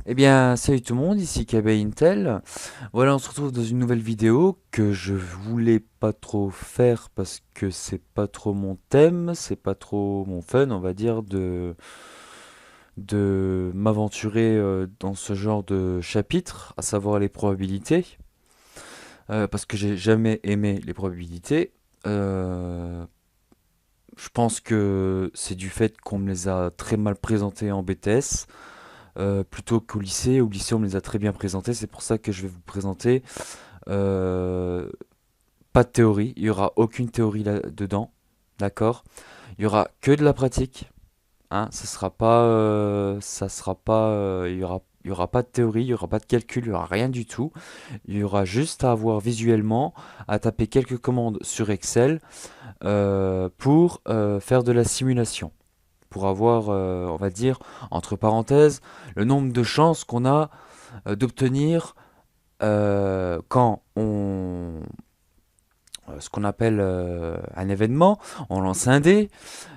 Eh bien, salut tout le monde, ici KB Intel. Voilà, on se retrouve dans une nouvelle vidéo que je voulais pas trop faire parce que c'est pas trop mon thème, c'est pas trop mon fun, on va dire, de m'aventurer dans ce genre de chapitre, à savoir les probabilités, parce que j'ai jamais aimé les probabilités. Euh, je pense que c'est du fait qu'on me les a très mal présentées en BTS. Plutôt qu'au lycée. Au lycée, on me les a très bien présentés. C'est pour ça que je vais vous présenter euh, pas de théorie. Il y aura aucune théorie là-dedans. D'accord? Il y aura que de la pratique. Hein, ça sera pas, il y aura pas de théorie, il y aura pas de calcul, il y aura rien du tout. Il y aura juste à avoir visuellement, à taper quelques commandes sur Excel pour faire de la simulation pour avoir, on va dire, entre parenthèses, le nombre de chances qu'on a d'obtenir quand on ce qu'on appelle un événement, on lance un dé,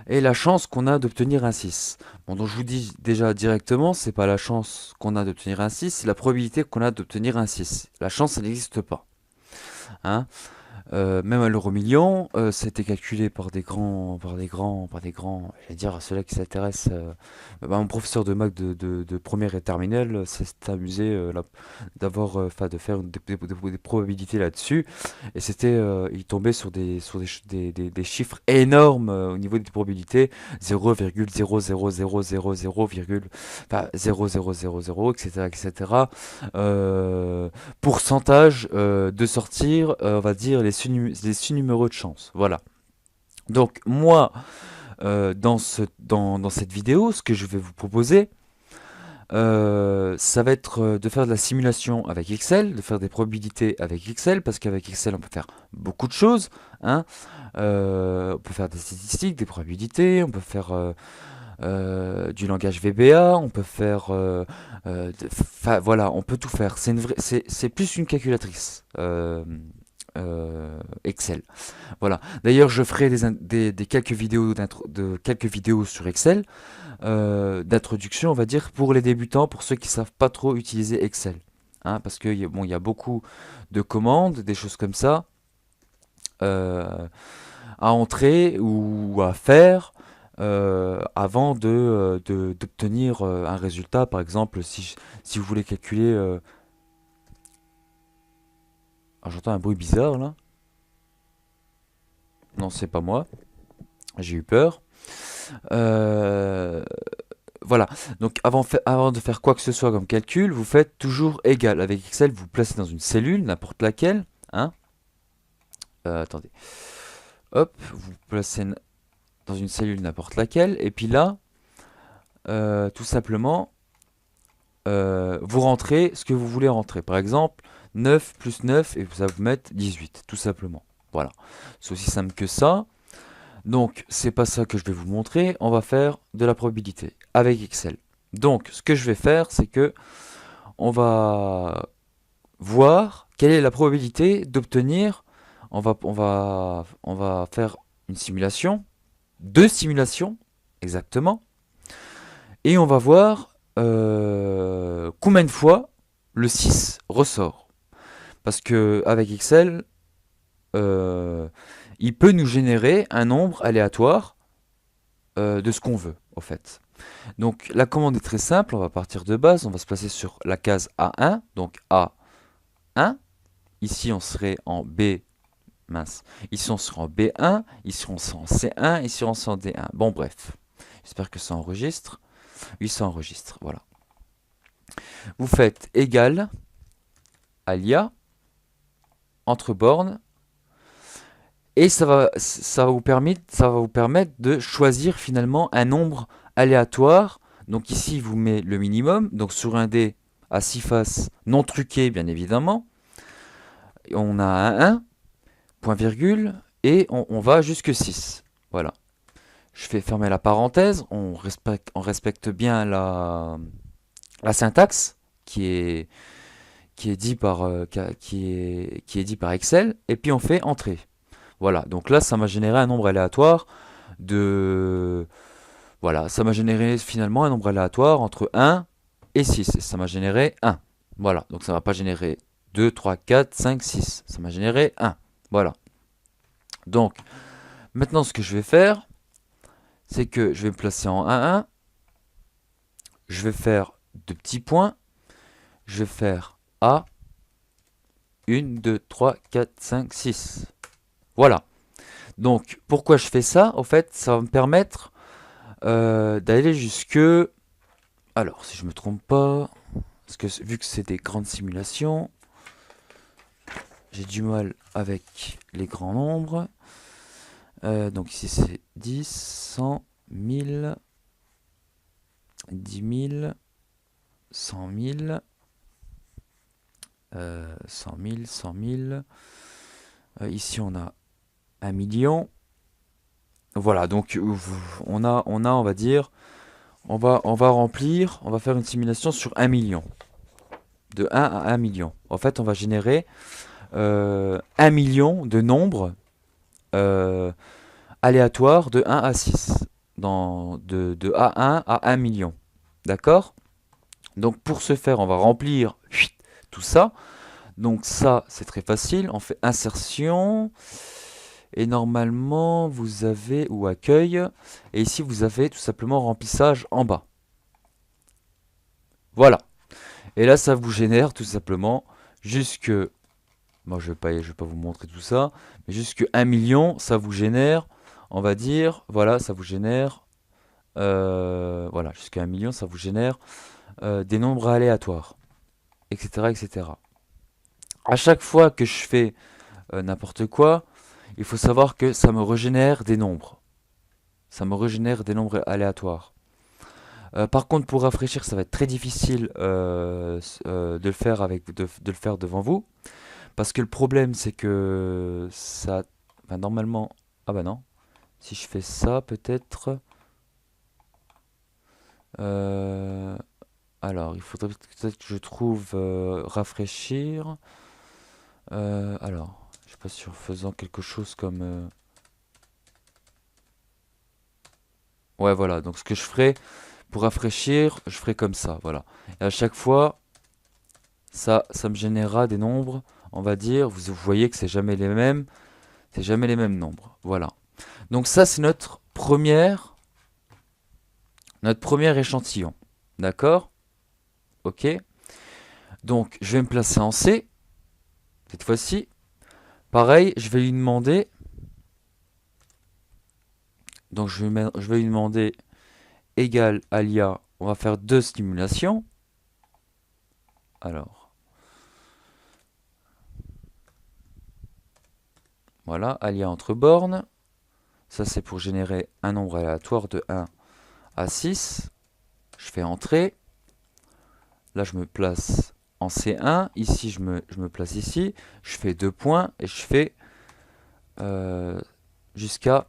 et la chance qu'on a d'obtenir un 6. Bon, donc je vous dis déjà directement, c'est pas la chance qu'on a d'obtenir un 6, c'est la probabilité qu'on a d'obtenir un 6. La chance, ça n'existe pas. Hein. Même à l'euro million, c'était calculé par des grands, j'allais dire ceux-là qui s'intéressent. Mon professeur de maths de première et terminale s'est amusé enfin, de faire des probabilités là-dessus, et il tombait sur des chiffres énormes au niveau des probabilités, 0,00000, enfin 0,000, etc., etc. Pourcentage de sortir, on va dire, les numéros de chance. Voilà. Donc moi, dans cette vidéo, ce que je vais vous proposer, ça va être de faire de la simulation avec Excel, de faire des probabilités avec Excel, parce qu'avec Excel, on peut faire beaucoup de choses. Hein. On peut faire des statistiques, des probabilités, on peut faire du langage VBA, on peut faire, voilà, on peut tout faire. C'est plus une calculatrice. Excel. Voilà. D'ailleurs, je ferai des quelques vidéos de quelques vidéos sur Excel, d'introduction, on va dire, pour les débutants, pour ceux qui savent pas trop utiliser Excel. Hein, parce que bon, il y a beaucoup de commandes, des choses comme ça euh, à entrer ou à faire avant d'obtenir un résultat. Par exemple, si vous voulez calculer... ah, j'entends un bruit bizarre là. Non, c'est pas moi. J'ai eu peur. Euh, voilà. Donc avant de faire quoi que ce soit comme calcul, vous faites toujours égal. Avec Excel, vous placez dans une cellule, n'importe laquelle. Hein. Attendez. Hop, vous placez dans une cellule n'importe laquelle. Et puis là, tout simplement, vous rentrez ce que vous voulez rentrer. Par exemple, 9 plus 9, et ça va vous mettre 18, tout simplement. Voilà. C'est aussi simple que ça. Donc, c'est pas ça que je vais vous montrer. On va faire de la probabilité avec Excel. Donc, ce que je vais faire, c'est que on va voir quelle est la probabilité d'obtenir. On va faire une simulation, deux simulations exactement, et on va voir combien de fois le 6 ressort. Parce que avec Excel, euh, il peut nous générer un nombre aléatoire de ce qu'on veut, en fait. Donc la commande est très simple, on va partir de base, on va se placer sur la case A1, donc A1. Ici on serait en B, mince. Ici on serait en B1, ici on serait en C1, ici on serait en D1. Bon bref, j'espère que ça enregistre. Oui, ça enregistre, voilà. Vous faites égal à l'IA entre bornes et ça va vous permettre de choisir finalement un nombre aléatoire. Donc ici, il vous met le minimum. Donc sur un dé à 6 faces, non truqué bien évidemment, on a un 1, point virgule, et on va jusque 6. Voilà. Je fais fermer la parenthèse. On respecte bien la syntaxe qui est, qui est dit par, qui est dit par Excel. Et puis on fait entrer. Voilà, donc là, ça m'a généré un nombre aléatoire de... Voilà, ça m'a généré finalement un nombre aléatoire entre 1 et 6. Et ça m'a généré 1. Voilà, donc ça ne va pas générer 2, 3, 4, 5, 6. Ça m'a généré 1. Voilà. Donc, maintenant, ce que je vais faire, c'est que je vais me placer en 1, 1. Je vais faire deux petits points. Je vais faire A, 1, 2, 3, 4, 5, 6. Voilà. Donc, pourquoi je fais ça? En fait, ça va me permettre d'aller jusque... Alors, si je me trompe pas, parce que vu que c'est des grandes simulations, j'ai du mal avec les grands nombres. Donc ici c'est 10, 100, 1000, 10 000, 100 000, 100 000, 100 000. Ici on a 1 million. Voilà, donc on va dire, on va remplir, on va faire une simulation sur 1 million. De 1 à 1 million. En fait, on va générer 1 million de nombres aléatoires de 1 à 6. De A1 à 1 million. D'accord? Donc pour ce faire, on va remplir tout ça. Donc ça, c'est très facile. On fait insertion. Et normalement, vous avez, ou accueil. Et ici, vous avez tout simplement remplissage en bas. Voilà. Et là, ça vous génère tout simplement jusque... Moi, je vais pas vous montrer tout ça. Mais jusque 1 million, ça vous génère, on va dire, voilà, ça vous génère... voilà, jusqu'à 1 million, ça vous génère des nombres aléatoires, etc., etc. À chaque fois que je fais n'importe quoi, il faut savoir que ça me régénère des nombres. Ça me régénère des nombres aléatoires. Par contre, pour rafraîchir, ça va être très difficile de le faire de le faire devant vous. Parce que le problème, c'est que ça... Enfin, normalement... Ah bah non. Si je fais ça, peut-être... Euh, alors, il faudrait peut-être que je trouve rafraîchir. Alors, je sais pas si en faisant quelque chose comme... Ouais, voilà. Donc, ce que je ferai pour rafraîchir, je ferai comme ça. Voilà. Et à chaque fois, ça me générera des nombres. On va dire, vous voyez que c'est jamais les mêmes. C'est jamais les mêmes nombres. Voilà. Donc ça, c'est notre premier échantillon. D'accord? Ok. Donc, je vais me placer en C. Cette fois-ci. Pareil, je vais lui demander... Donc, je vais lui demander égal alia. On va faire deux stimulations. Alors. Voilà, alia entre bornes. Ça, c'est pour générer un nombre aléatoire de 1 à 6. Je fais entrer. Là, je me place en C1. Ici, je me place ici. Je fais deux points et je fais jusqu'à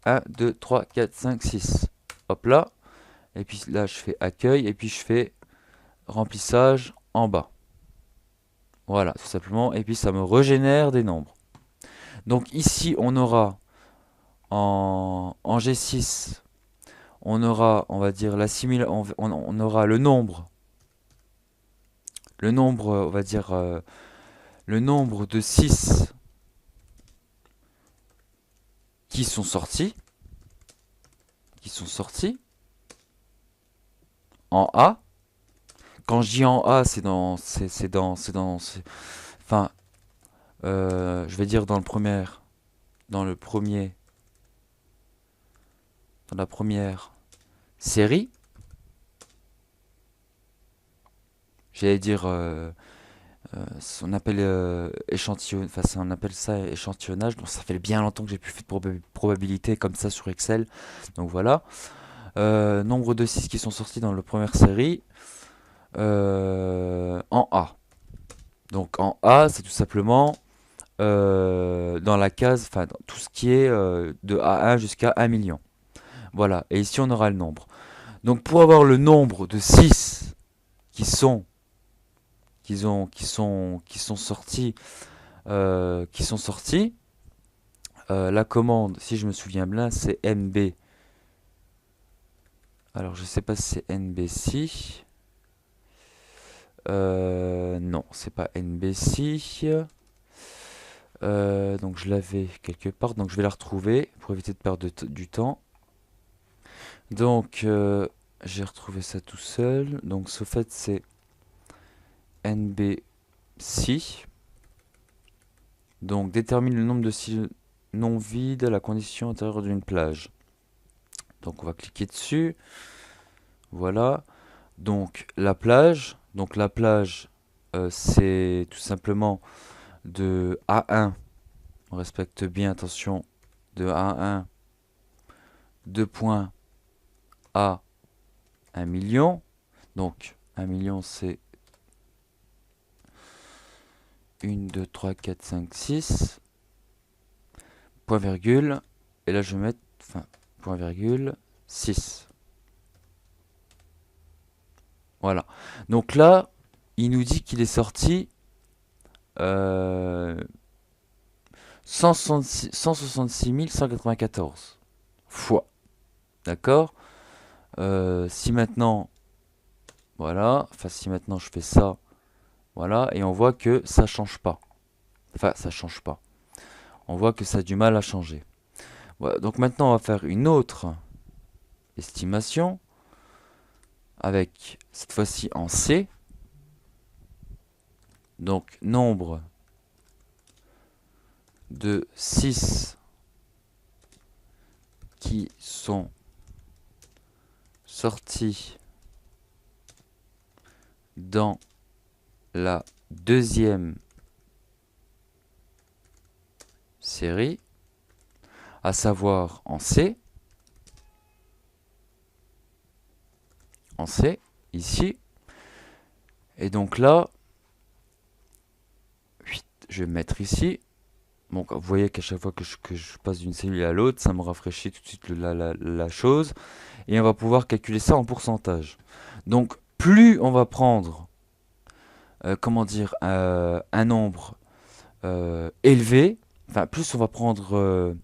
1, 2, 3, 4, 5, 6. Hop là. Et puis là, je fais accueil. Et puis, je fais remplissage en bas. Voilà, tout simplement. Et puis, ça me régénère des nombres. Donc ici, on aura en G6, on aura, on va dire, on aura le nombre, on va dire, le nombre de 6 qui sont sortis, en A. Quand je dis en A, enfin, je vais dire dans la première série. J'allais dire, on appelle enfin, on appelle ça échantillonnage. Donc ça fait bien longtemps que j'ai plus fait de probabilité comme ça sur Excel. Donc voilà. Nombre de 6 qui sont sortis dans la première série en A. Donc en A, c'est tout simplement dans la case, enfin dans tout ce qui est de A1 jusqu'à 1 million. Voilà, et ici on aura le nombre. Donc pour avoir le nombre de 6 qui sont sortis, la commande, si je me souviens bien, c'est NB. Alors je sais pas si c'est NBC. Non, c'est pas NBC. Donc je l'avais quelque part, donc je vais la retrouver pour éviter de perdre du temps. Donc j'ai retrouvé ça tout seul. Donc ce fait c'est NBC. Donc détermine le nombre de cils non vides à la condition intérieure d'une plage. Donc on va cliquer dessus. Voilà. Donc la plage. Donc la plage, c'est tout simplement de A1. On respecte bien, attention, de A1, 2 points à 1 million. Donc 1 million c'est 1, 2, 3, 4, 5, 6. Point virgule. Et là je vais mettre, enfin, point virgule, 6. Voilà. Donc là, il nous dit qu'il est sorti 166 194 fois. D'accord. Si maintenant, voilà, enfin si maintenant je fais ça, voilà, et on voit que ça change pas. Enfin, ça change pas. On voit que ça a du mal à changer. Voilà, donc maintenant on va faire une autre estimation avec cette fois-ci en C. Donc nombre de 6 qui sont sortis dans la deuxième série, à savoir en C, ici. Et donc là, je vais mettre ici. Donc vous voyez qu'à chaque fois que je passe d'une cellule à l'autre, ça me rafraîchit tout de suite la chose. Et on va pouvoir calculer ça en pourcentage. Donc plus on va prendre, comment dire, un nombre élevé, enfin plus on va prendre,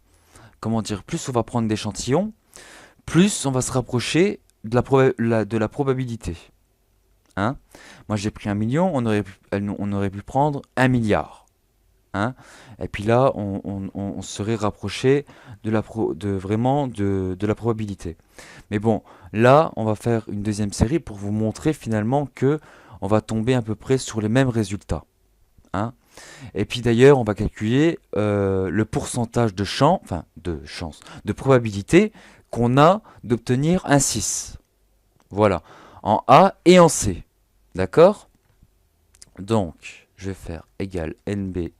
comment dire, plus on va prendre d'échantillons, plus on va se rapprocher de la probabilité. Hein. Moi j'ai pris 1 million, on aurait pu prendre 1 milliard. Hein. Et puis là, on serait rapproché vraiment de la probabilité. Mais bon, là, on va faire une deuxième série pour vous montrer finalement que on va tomber à peu près sur les mêmes résultats. Hein. Et puis d'ailleurs, on va calculer le pourcentage de de probabilité qu'on a d'obtenir un 6. Voilà, en A et en C. D'accord. Donc, je vais faire égal NBC.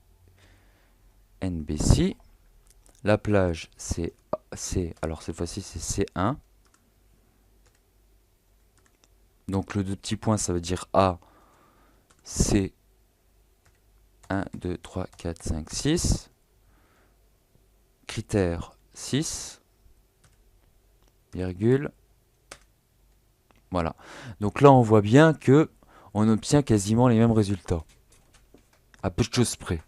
La plage, c'est alors cette fois-ci, c'est C1. Donc, le deux petits points, ça veut dire A, C, 1, 2, 3, 4, 5, 6. Critère 6, virgule. Voilà. Donc là, on voit bien que on obtient quasiment les mêmes résultats. À peu de choses près.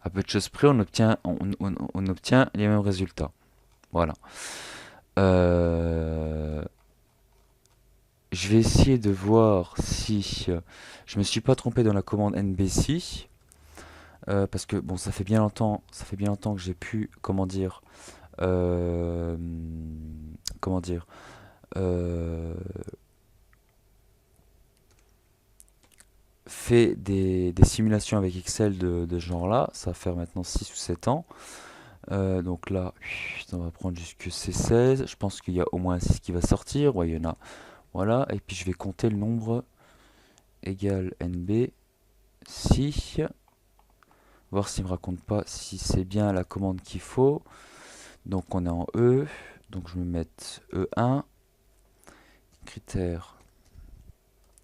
À peu de choses près, on obtient les mêmes résultats. Voilà. Je vais essayer de voir si je me suis pas trompé dans la commande NBC. Parce que bon, ça fait bien longtemps que j'ai pu, comment dire, euh, comment dire, euh, fait des simulations avec Excel de ce genre-là. Ça va faire maintenant 6 ou 7 ans. Donc là, on va prendre jusque C16. Je pense qu'il y a au moins un 6 qui va sortir. Ouais, il y en a. Voilà. Et puis je vais compter le nombre égal NB. Si. Voir s'il me raconte pas si c'est bien la commande qu'il faut. Donc on est en E. Donc je vais mettre E1. Critère.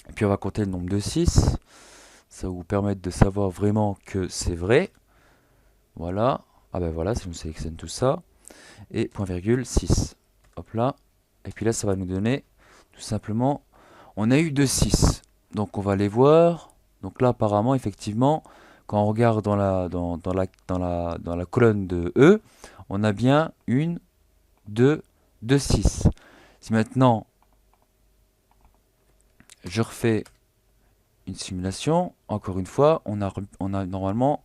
Et puis on va compter le nombre de 6. Ça va vous permettre de savoir vraiment que c'est vrai. Voilà. Ah ben voilà, si je me sélectionne tout ça. Et point virgule 6. Hop là. Et puis là, ça va nous donner tout simplement. On a eu 2 6. Donc on va aller voir. Donc là, apparemment, effectivement, quand on regarde dans la colonne de E, on a bien 1, 2, 2, 6. Si maintenant je refais une simulation. Encore une fois, on a normalement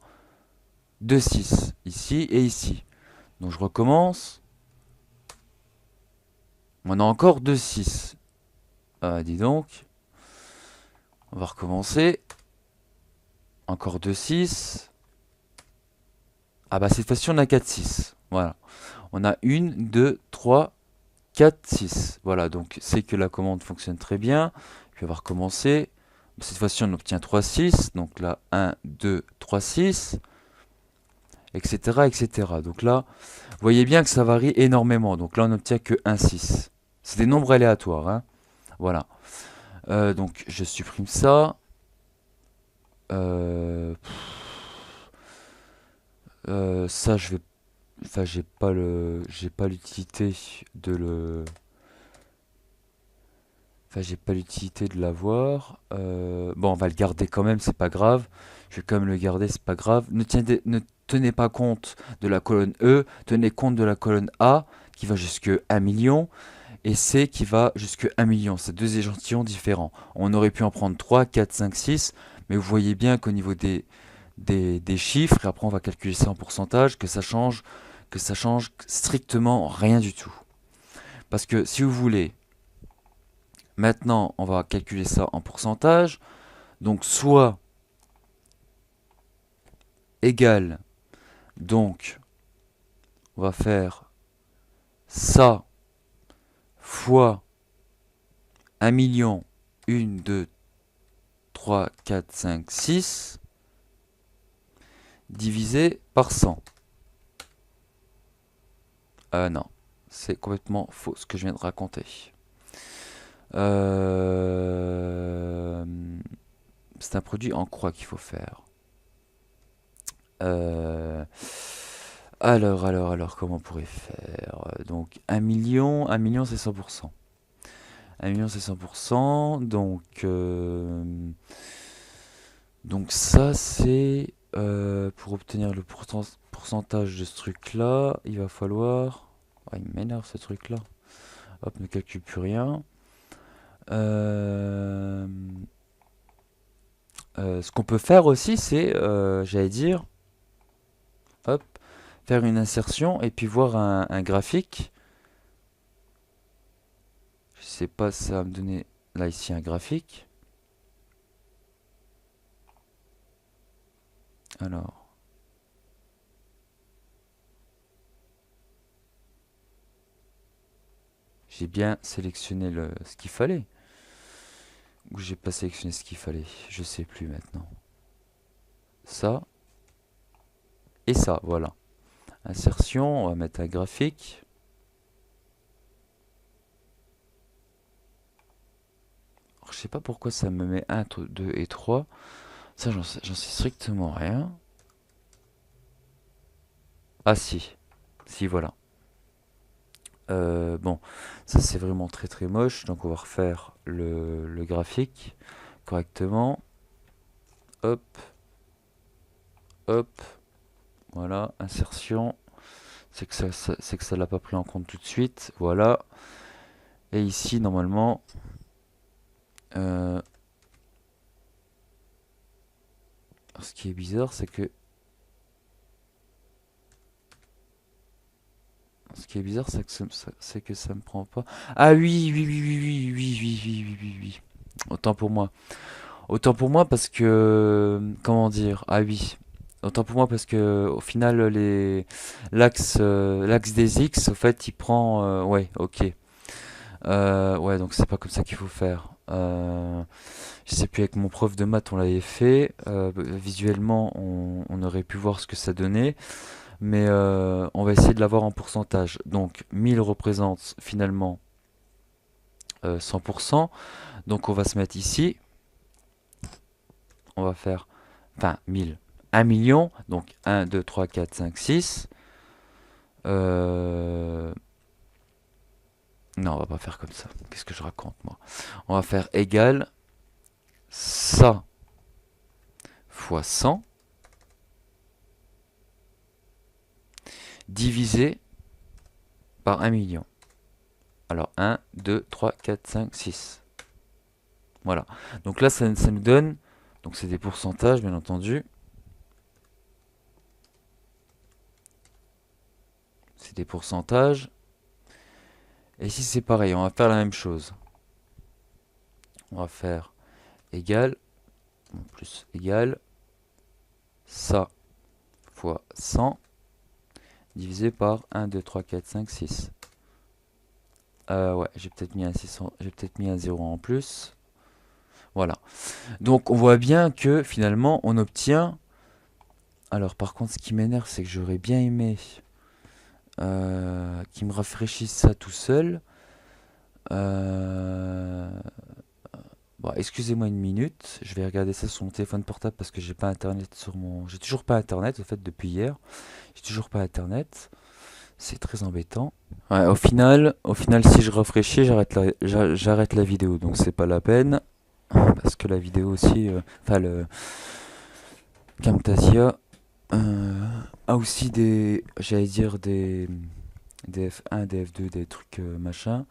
2 6 ici et ici. Donc je recommence. On a encore 2 6. Ah, dis donc. On va recommencer. Encore 2 6. Ah bah cette fois-ci on a 4 6. Voilà. On a 1, 2, 3, 4, 6. Voilà, donc c'est que la commande fonctionne très bien. Je vais recommencer. Cette fois-ci on obtient 3 6. Donc là 1, 2, 3, 6. Etc. etc. Donc là, vous voyez bien que ça varie énormément. Donc là on n'obtient que 1, 6. C'est des nombres aléatoires. Hein. Voilà. Donc je supprime ça. Euh, Ça je vais. Enfin j'ai pas l'utilité de le. Enfin j'ai pas l'utilité de l'avoir. Bon on va le garder quand même, c'est pas grave. Je vais quand même le garder, c'est pas grave. Ne tenez pas compte de la colonne E, tenez compte de la colonne A qui va jusque 1 million et C qui va jusque 1 million. C'est deux échantillons différents. On aurait pu en prendre 3, 4, 5, 6, mais vous voyez bien qu'au niveau des chiffres, et après on va calculer ça en pourcentage, que ça change strictement rien du tout. Parce que si vous voulez, maintenant on va calculer ça en pourcentage, donc soit égal, donc on va faire ça fois 1 million, 1, 2, 3, 4, 5, 6, divisé par 100. Non, c'est complètement faux ce que je viens de raconter. C'est un produit en croix qu'il faut faire. Alors, comment on pourrait faire? Donc, 1 million c'est 100%. 1 million c'est 100%, donc ça c'est pour obtenir le pourcentage de ce truc là, il va falloir. Ah, il m'énerve ce truc là. Hop, ne calcule plus rien. Ce qu'on peut faire aussi, c'est, j'allais dire, hop, faire une insertion et puis voir un graphique. Je sais pas si ça va me donner là ici un graphique. Alors, j'ai bien sélectionné ce qu'il fallait. Ou j'ai pas sélectionné ce qu'il fallait, je sais plus maintenant. Ça et ça, voilà. Insertion, on va mettre un graphique. Alors, je sais pas pourquoi ça me met 1, 2 et 3. Ça, j'en sais strictement rien. Ah si, si voilà. Bon, ça c'est vraiment très très moche, donc on va refaire le graphique correctement. Hop, hop, voilà, insertion. C'est que ça l'a pas pris en compte tout de suite, voilà. Et ici, normalement, ce qui est bizarre, c'est que c'est que ça me prend pas. Ah oui, oui, oui, oui, oui, oui, oui, oui, oui, oui, oui. Autant pour moi. Autant pour moi parce que comment dire? Ah oui. Autant pour moi parce que au final l'axe des X au fait il prend ouais, OK. Ouais, donc c'est pas comme ça qu'il faut faire. Je sais plus, avec mon prof de maths on l'avait fait. Visuellement on aurait pu voir ce que ça donnait. Mais on va essayer de l'avoir en pourcentage. Donc 1000 représente finalement 100%. Donc on va se mettre ici. On va faire, enfin 1000, 1 million. Donc 1, 2, 3, 4, 5, 6. Non, on va pas faire comme ça. Qu'est-ce que je raconte moi? On va faire égal ça fois 100 divisé par 1 million. Alors 1, 2, 3, 4, 5, 6. Voilà. Donc là, ça nous donne Donc c'est des pourcentages, bien entendu. C'est des pourcentages. Et ici c'est pareil, on va faire la même chose. On va faire égal, plus égal, ça fois 100 divisé par 1, 2, 3, 4, 5, 6. Ouais, j'ai peut-être mis un 600, j'ai peut-être mis un 0 en plus. Voilà. Donc on voit bien que finalement on obtient. Alors par contre ce qui m'énerve c'est que j'aurais bien aimé qu'il me rafraîchisse ça tout seul. Euh, Bon, excusez-moi une minute, je vais regarder ça sur mon téléphone portable parce que j'ai pas internet sur mon. J'ai toujours pas internet, en fait, depuis hier. J'ai toujours pas internet. C'est très embêtant. Ouais, au final, si je rafraîchis, j'arrête la vidéo, donc c'est pas la peine. Parce que la vidéo aussi, enfin le Camtasia a aussi j'allais dire des F1, des F2, des trucs machin,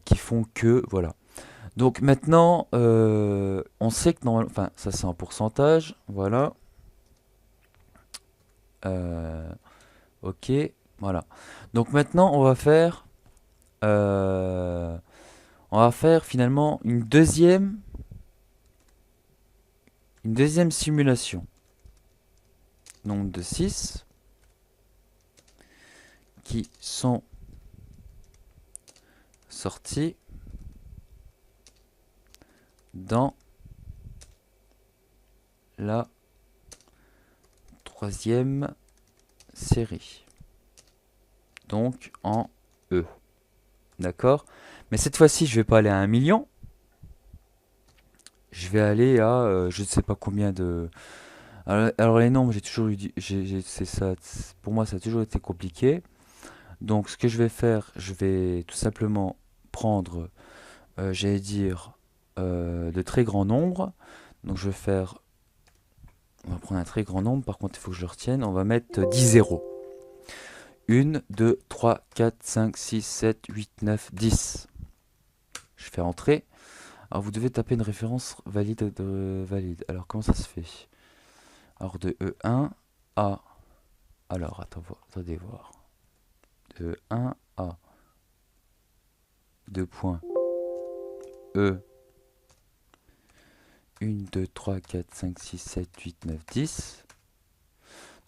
qui font que, voilà. Donc maintenant, on sait que normalement, enfin ça c'est un pourcentage, voilà. Euh, ok, voilà. Donc maintenant euh, on va faire finalement une deuxième simulation. Nombre de 6 qui sont sortis dans la troisième série. Donc en E. D'accord? Mais cette fois-ci, je vais pas aller à 1 million. Je vais aller à je ne sais pas combien de. Alors les nombres, j'ai toujours eu, c'est ça. Pour moi, ça a toujours été compliqué. Donc ce que je vais faire, je vais tout simplement prendre, j'allais dire, de très grands nombres. Donc je vais faire, on va prendre un très grand nombre. Par contre, il faut que je le retienne. On va mettre 10 zéros. 1, 2, 3, 4, 5, 6, 7, 8, 9, 10. Je fais entrer. Alors vous devez taper une référence valide de valide. Alors comment ça se fait? Alors de E1 à. Alors attendez voir. De 1 à 2 points E 1, 2, 3, 4, 5, 6, 7, 8, 9, 10.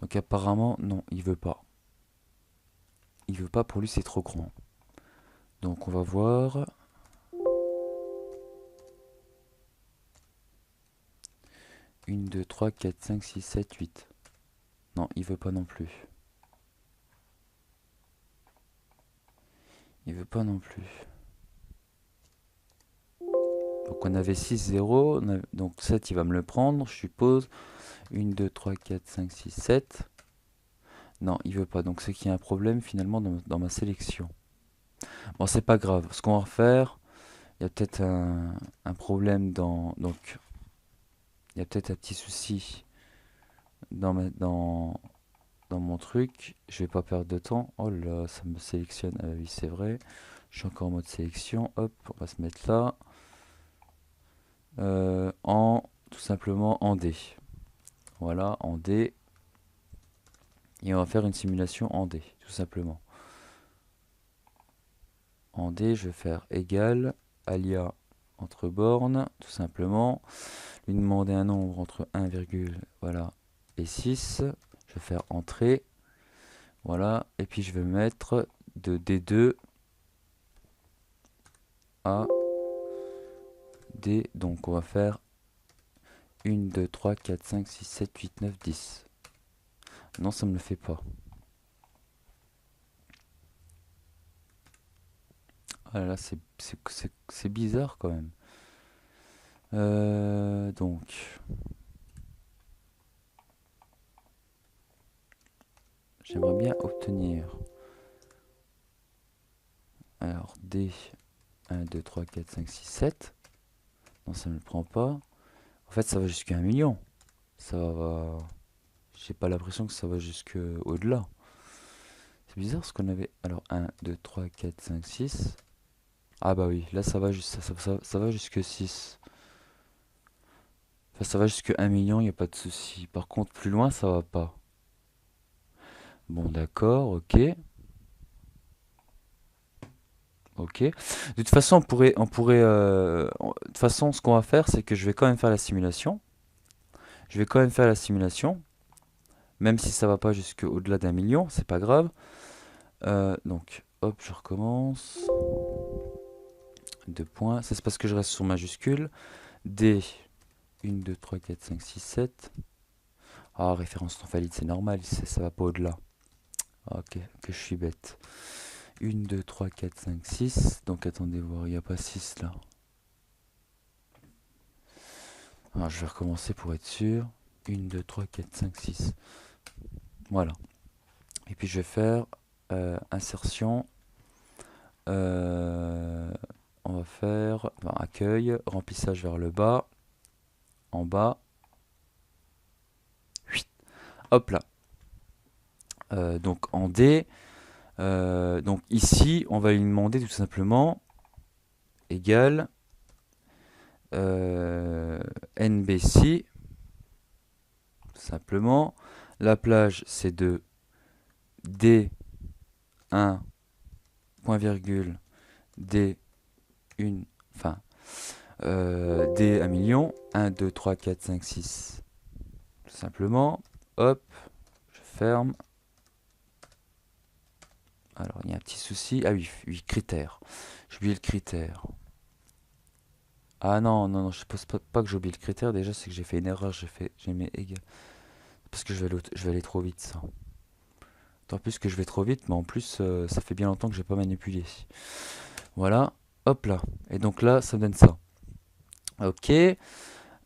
Donc apparemment non, il veut pas. Il veut pas, pour lui c'est trop grand. Donc on va voir. 1, 2, 3, 4, 5, 6, 7, 8. Non, il veut pas non plus. Il veut pas non plus. Donc on avait 6, 0. Donc 7, il va me le prendre, je suppose. 1, 2, 3, 4, 5, 6, 7. Non, il veut pas. Donc c'est qu'il y a un problème finalement dans ma sélection. Bon, c'est pas grave. Ce qu'on va faire, il y a peut-être un problème dans. Donc, il y a peut-être un petit souci dans mon truc. Je vais pas perdre de temps. Oh là, ça me sélectionne. Ah oui, c'est vrai. Je suis encore en mode sélection. Hop, on va se mettre là. Tout simplement en D. Voilà, en D. Et on va faire une simulation en D, tout simplement. En D, je vais faire égal, alia entre bornes, tout simplement. Lui demander un nombre entre 1, voilà, et 6. Je vais faire entrée. Voilà, et puis je vais mettre de D2 à D. Donc on va faire 1, 2, 3, 4, 5, 6, 7, 8, 9, 10. Non, ça me le fait pas. Ah là, c'est bizarre quand même. Donc, j'aimerais bien obtenir. Alors, D, 1, 2, 3, 4, 5, 6, 7. Non, ça ne le prend pas. En fait, ça va jusqu'à 1 million. Ça va. J'ai pas l'impression que ça va jusque au-delà. C'est bizarre ce qu'on avait. Alors, 1, 2, 3, 4, 5, 6. Ah bah oui, là ça va, ça va jusque 6. Enfin, ça va jusqu'à 1 million, il n'y a pas de souci. Par contre, plus loin, ça va pas. Bon, d'accord, ok. Ok. De toute façon, de toute façon, ce qu'on va faire, c'est que je vais quand même faire la simulation. Je vais quand même faire la simulation, même si ça va pas jusqu'au-delà d'un million, c'est pas grave. Donc, hop, je recommence. Deux points. Ça, c'est parce que je reste sur majuscule. D, 1, 2, 3, 4, 5, 6, 7. Ah, référence non valide, c'est normal, ça va pas au-delà. Ok, que je suis bête. 1, 2, 3, 4, 5, 6. Donc attendez voir, il n'y a pas 6 là. Alors je vais recommencer pour être sûr. 1, 2, 3, 4, 5, 6. Voilà. Et puis je vais faire insertion. Euh, on va faire accueil, remplissage vers le bas, en bas. Hop là. Donc en D. Donc ici, on va lui demander tout simplement égal NBC, tout simplement. La plage, c'est de D1, point virgule, D1, enfin, D 1 million, 1, 2, 3, 4, 5, 6. Tout simplement, hop, je ferme. Alors, il y a un petit souci. Ah oui, 8 critères. J'ai oublié le critère. Ah non, non, non, je suppose pas que j'ai oublié le critère. Déjà, c'est que j'ai fait une erreur. J'ai mis égal. Parce que je vais aller trop vite, ça. Tant plus que je vais trop vite, mais en plus, ça fait bien longtemps que j'ai pas manipulé. Voilà, hop là. Et donc là, ça me donne ça. Ok.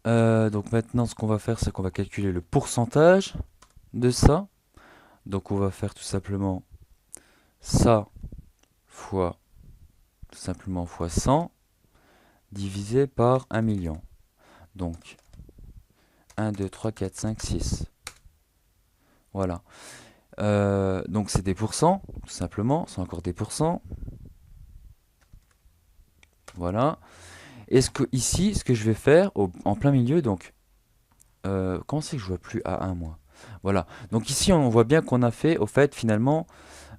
Donc maintenant, ce qu'on va faire, c'est qu'on va calculer le pourcentage de ça. Donc on va faire tout simplement ça fois tout simplement fois 100 divisé par 1 million. Donc 1, 2, 3, 4, 5, 6. Voilà. Donc c'est des pourcents, tout simplement. C'est encore des pourcents. Voilà. Et ici, ce que je vais faire en plein milieu, donc comment c'est que je vois plus A1 moi? Voilà. Donc ici, on voit bien qu'on a fait, au fait, finalement,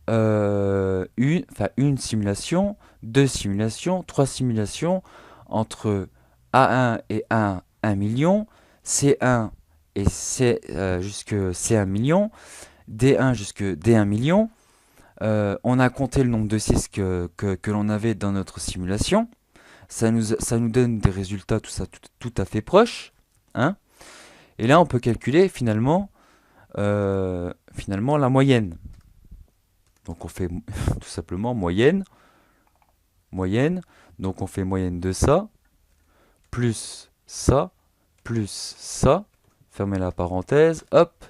une simulation, deux simulations, trois simulations entre A1 et 1 million, C1 et jusque C1 million, D1 jusque D1 million. On a compté le nombre de 6 que l'on avait dans notre simulation. Ça nous donne des résultats tout à fait proches. Hein. Et là, on peut calculer finalement la moyenne. Donc on fait tout simplement moyenne. Donc on fait moyenne de ça, plus ça, plus ça. Fermez la parenthèse, hop.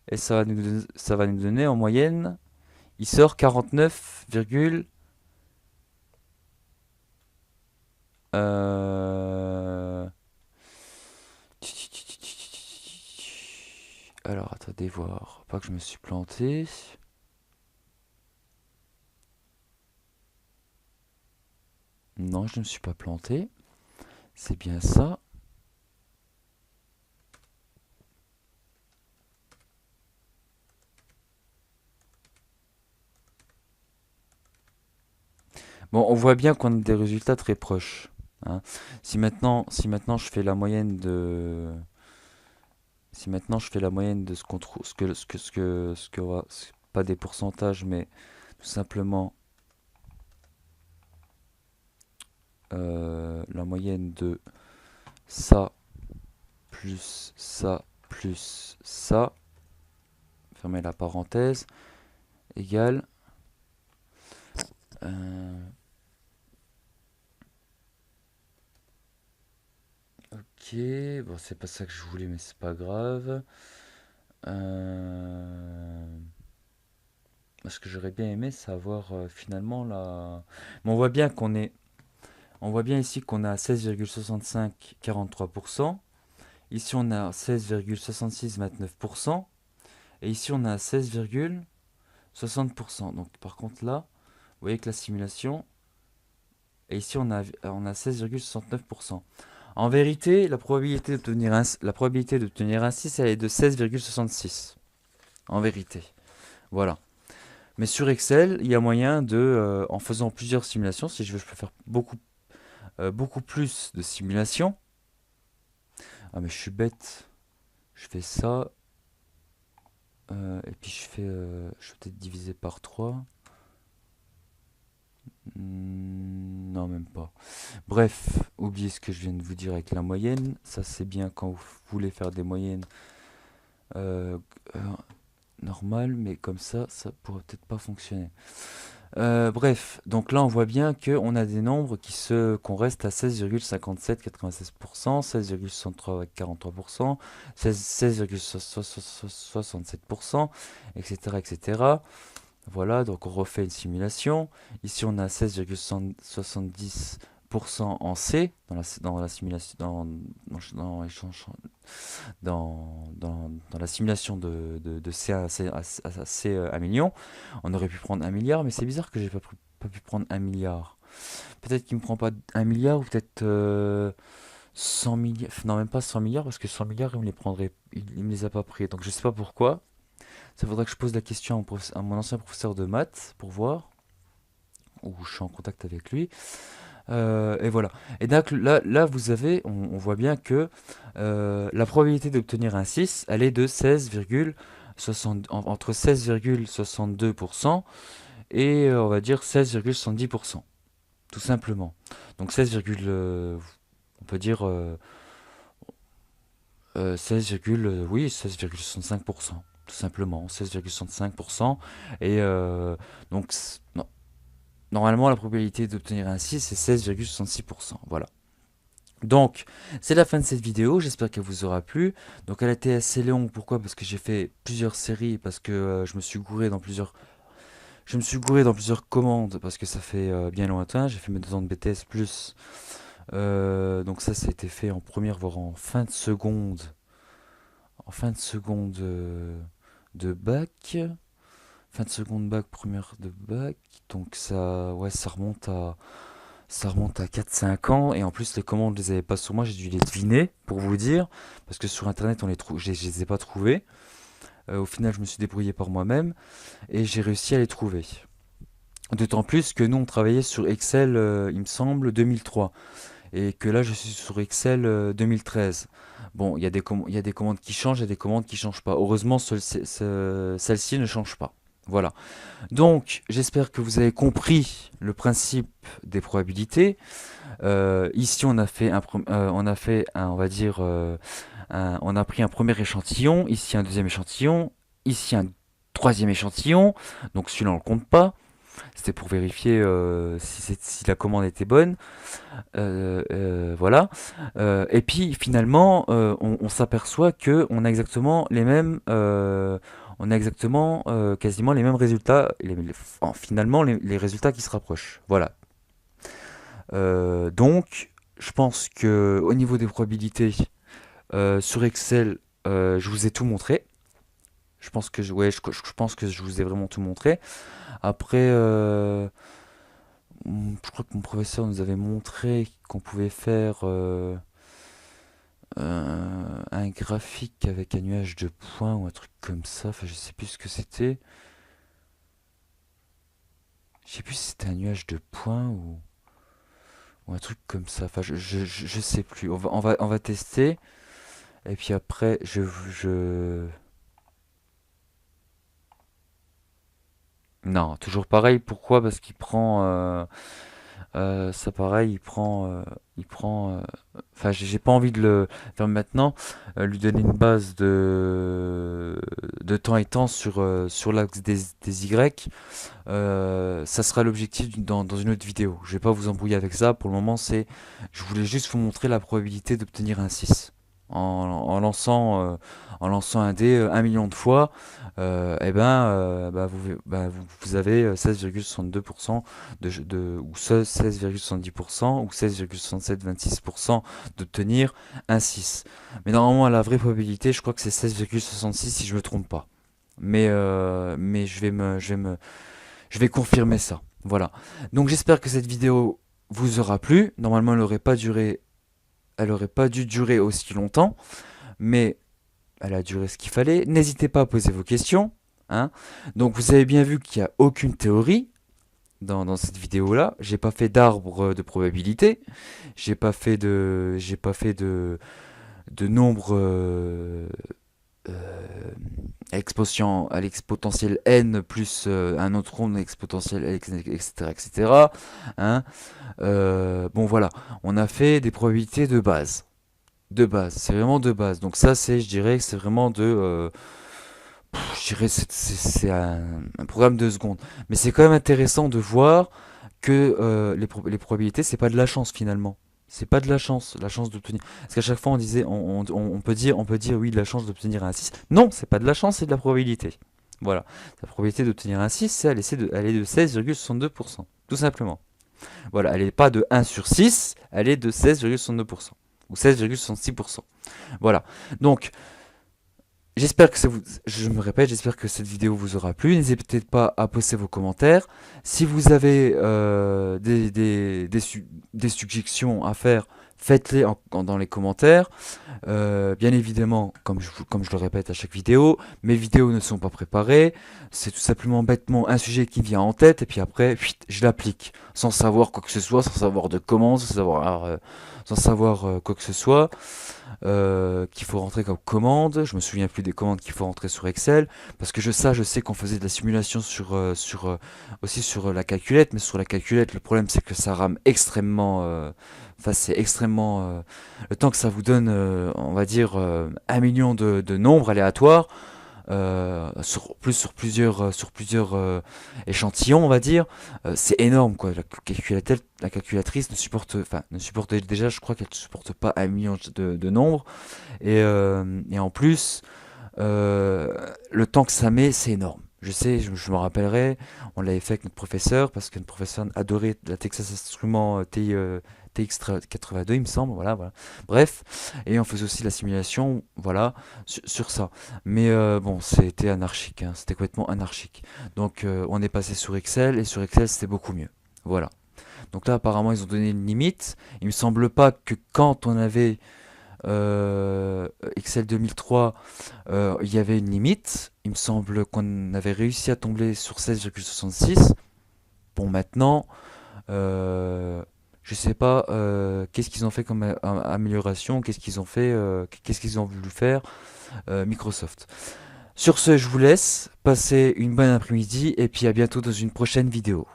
Et ça va nous donner en moyenne, il sort 49, alors attendez voir, pas que je me suis planté. Non, je ne me suis pas planté. C'est bien ça. Bon, on voit bien qu'on a des résultats très proches. Hein. Si maintenant je fais la moyenne de, si maintenant je fais la moyenne de ce qu'on trouve, pas des pourcentages, mais tout simplement la moyenne de ça plus ça, fermez la parenthèse, égale ok, bon c'est pas ça que je voulais mais c'est pas grave. Parce que j'aurais bien aimé savoir finalement la. Mais on voit bien ici qu'on a 16,65 43%. Ici on a 16,66 29%. Et ici on a 16,60%. Donc par contre là, vous voyez que la simulation. Et ici on a 16,69%. En vérité, la probabilité d'obtenir un 6, elle est de 16,66. En vérité. Voilà. Mais sur Excel, il y a moyen de, en faisant plusieurs simulations, si je veux, je peux faire beaucoup plus de simulations. Ah, mais je suis bête. Je fais ça. Et puis je vais peut-être diviser par 3. Non, même pas. Bref, oubliez ce que je viens de vous dire avec la moyenne. Ça, c'est bien quand vous voulez faire des moyennes euh, euh, normales, mais comme ça pourrait peut-être pas fonctionner. Bref, donc là, on voit bien qu'on a des nombres qu'on reste à 16,57-96%, 16,63 avec 43%, 16,67%, etc., etc. Voilà, donc on refait une simulation. Ici, on a 16,70% en C dans la simulation dans la simulation de C à C, 1 million. On aurait pu prendre 1 milliard, mais c'est bizarre que j'ai pas pu prendre 1 milliard. Peut-être qu'il me prend pas 1 milliard ou peut-être 100 milliards. Non, même pas 100 milliards parce que 100 milliards, il me les prendrait, il me les a pas pris. Donc je sais pas pourquoi. Ça faudrait que je pose la question à mon ancien professeur de maths pour voir, où je suis en contact avec lui. Et voilà. Et donc là vous avez, on voit bien que la probabilité d'obtenir un 6, elle est de 16,60, entre 16,62% et on va dire 16,70%, tout simplement. Donc 16, on peut dire 16, oui, 16,65%, tout simplement, 16,65%. Et donc, non, normalement, la probabilité d'obtenir un 6, c'est 16,66%. Voilà. Donc, c'est la fin de cette vidéo, j'espère qu'elle vous aura plu. Donc, elle a été assez longue, pourquoi? Parce que j'ai fait plusieurs séries, parce que je me suis gouré dans plusieurs commandes, parce que ça fait bien lointain. J'ai fait mes 2 ans de BTS plus. Donc ça a été fait en première, voire en fin de seconde de bac. Fin de seconde bac, première de bac. Donc ça, ouais, ça remonte à 4-5 ans. Et en plus, les commandes, je les avais pas sur moi. J'ai dû les deviner, pour vous dire. Parce que sur Internet, je les ai pas trouvées. Au final, je me suis débrouillé par moi-même. Et j'ai réussi à les trouver. D'autant plus que nous, on travaillait sur Excel, il me semble, 2003. Et que là, je suis sur Excel 2013. Bon, il y a des commandes qui changent, il y a des commandes qui changent pas. Heureusement, celle-ci ne change pas. Voilà. Donc, j'espère que vous avez compris le principe des probabilités. Ici, on va dire, on a pris un premier échantillon. Ici, un deuxième échantillon. Ici, un troisième échantillon. Donc, celui-là, on le compte pas. C'était pour vérifier si la commande était bonne. Voilà. Et puis finalement, on s'aperçoit que on a exactement les mêmes, on a exactement quasiment les mêmes résultats. Finalement, les résultats qui se rapprochent. Voilà. Donc, je pense que au niveau des probabilités sur Excel, je vous ai tout montré. Je pense que je vous ai vraiment tout montré. Après, je crois que mon professeur nous avait montré qu'on pouvait faire un graphique avec un nuage de points ou un truc comme ça. Enfin, je sais plus ce que c'était. Je sais plus si c'était un nuage de points ou un truc comme ça. Enfin, je sais plus. On va tester. Et puis après, Non, toujours pareil. Pourquoi? Parce qu'il prend... ça pareil, enfin, j'ai pas envie de le faire maintenant. Lui donner une base de temps et temps sur l'axe des Y. Ça sera l'objectif dans une autre vidéo. Je vais pas vous embrouiller avec ça. Pour le moment, je voulais juste vous montrer la probabilité d'obtenir un 6. En lançant un dé 1 million de fois, et ben, vous avez 16,62% ou 16,70% ou 16,6726% d'obtenir un 6. Mais normalement, la vraie probabilité, je crois que c'est 16,66 si je me trompe pas. Mais je vais confirmer ça. Voilà. Donc j'espère que cette vidéo vous aura plu. Normalement, elle n'aurait pas duré elle aurait pas dû durer aussi longtemps, mais elle a duré ce qu'il fallait. N'hésitez pas à poser vos questions, hein. Donc vous avez bien vu qu'il n'y a aucune théorie dans cette vidéo-là. J'ai pas fait d'arbre de probabilité. J'ai pas fait de nombre exponentiel à l'exponentielle n plus un autre nombre exponentiel, etc., etc. Hein. Bon voilà, on a fait des probabilités de base. De base, c'est vraiment de base. Donc ça, je dirais que c'est vraiment je dirais c'est un programme de secondes. Mais c'est quand même intéressant de voir que les probabilités, c'est pas de la chance finalement. C'est pas de la chance d'obtenir. Parce qu'à chaque fois, on disait, on peut dire oui, de la chance d'obtenir un 6. Non, c'est pas de la chance, c'est de la probabilité. Voilà. La probabilité d'obtenir un 6, elle est de 16,62%. Tout simplement. Voilà, elle n'est pas de 1 sur 6, elle est de 16,62%. Ou 16,66%. Voilà. Donc, j'espère que je me répète, j'espère que cette vidéo vous aura plu. N'hésitez pas à poster vos commentaires. Si vous avez des suggestions à faire, faites-les dans les commentaires. Bien évidemment, comme je le répète à chaque vidéo, mes vidéos ne sont pas préparées. C'est tout simplement bêtement un sujet qui vient en tête et puis après, je l'applique. Sans savoir quoi que ce soit, sans savoir de comment, sans savoir quoi que ce soit qu'il faut rentrer comme commande. Je me souviens plus des commandes qu'il faut rentrer sur Excel parce que je sais qu'on faisait de la simulation aussi sur la calculette, mais sur la calculette, le problème c'est que ça rame extrêmement. Enfin, c'est extrêmement. Le temps que ça vous donne, on va dire, 1 million de nombres aléatoires. Sur plusieurs échantillons, on va dire, c'est énorme quoi. La calculatrice ne supporte déjà, je crois qu'elle ne supporte pas 1 million de nombres, et en plus, le temps que ça met, c'est énorme. Je sais, je me rappellerai, on l'avait fait avec notre professeur, parce que notre professeur adorait la Texas Instruments TX82, il me semble, voilà, voilà. Bref, et on faisait aussi la simulation, voilà, sur ça. Mais bon, c'était anarchique, hein, c'était complètement anarchique. Donc on est passé sur Excel, et sur Excel, c'était beaucoup mieux. Voilà. Donc là, apparemment, ils ont donné une limite. Il me semble pas que quand on avait Excel 2003, il y avait une limite. Il me semble qu'on avait réussi à tomber sur 16,66. Bon, maintenant, je sais pas qu'est-ce qu'ils ont fait comme amélioration, qu'est-ce qu'ils ont voulu faire Microsoft. Sur ce, je vous laisse. Passez une bonne après-midi et puis à bientôt dans une prochaine vidéo.